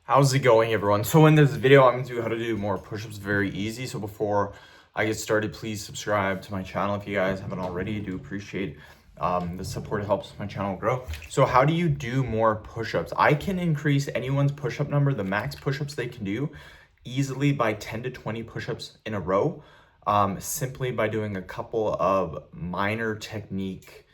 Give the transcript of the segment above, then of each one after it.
How's it going, everyone? So in this video, I'm going to do how to do more push-ups very easy. So before I get started, please subscribe to my channel if you guys haven't already. I do appreciate the support. It helps my channel grow. So how do you do more push-ups? I can increase anyone's push-up number, the max push-ups they can do, easily by 10 to 20 push-ups in a row, simply by doing a couple of minor technique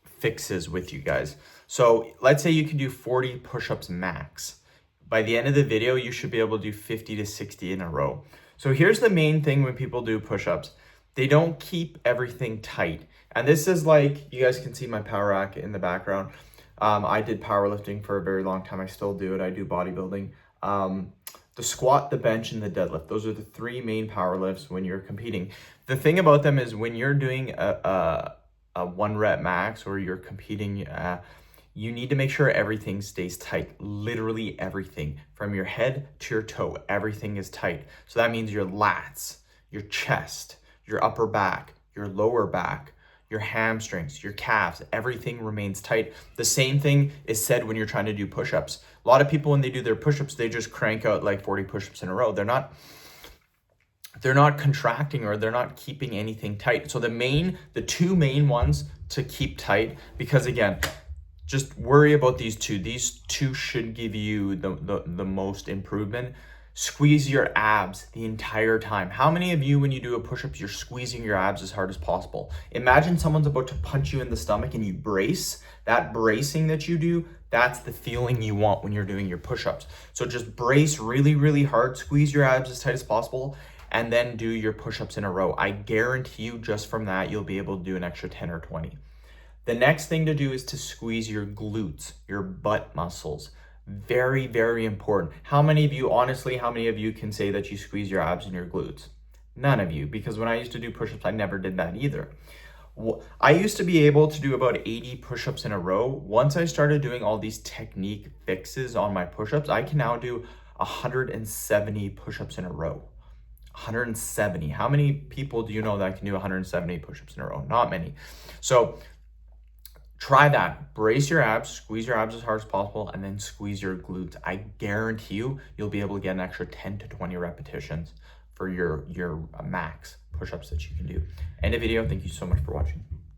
fixes with you guys. So let's say you can do 40 push-ups max. By the end of the video, you should be able to do 50 to 60 in a row. So here's the main thing when people do push-ups. They don't keep everything tight. And this is like, you guys can see my power rack in the background. I did powerlifting for a very long time. I still do it. I do bodybuilding. The squat, the bench, and the deadlift. Those are the three main power lifts when you're competing. The thing about them is when you're doing a 1 rep max or you're competing, you need to make sure everything stays tight. Literally everything from your head to your toe, everything is tight. So that means your lats, your chest, your upper back, your lower back, your hamstrings, your calves, everything remains tight. The same thing is said when you're trying to do push-ups. A lot of people, when they do their push-ups, they just crank out like 40 push-ups in a row. They're not contracting, or they're not keeping anything tight. So the two main ones to keep tight, because again, just worry about these two. These two should give you the most improvement. Squeeze your abs the entire time. How many of you, when you do a push-up, you're squeezing your abs as hard as possible? Imagine someone's about to punch you in the stomach and you brace. That bracing that you do, that's the feeling you want when you're doing your push-ups. So just brace really, really hard, squeeze your abs as tight as possible, and then do your push-ups in a row. I guarantee you just from that, you'll be able to do an extra 10 or 20. The next thing to do is to squeeze your glutes, your butt muscles. Very, very important. How many of you can say that you squeeze your abs and your glutes? None of you, because when I used to do push-ups, I never did that either. I used to be able to do about 80 push-ups in a row. Once I started doing all these technique fixes on my push-ups, I can now do 170 push-ups in a row. 170. How many people do you know that can do 170 push-ups in a row? Not many. So try that. Brace your abs, squeeze your abs as hard as possible, and then squeeze your glutes. I guarantee you'll be able to get an extra 10 to 20 repetitions for your max push-ups that you can do. End of video. Thank you so much for watching.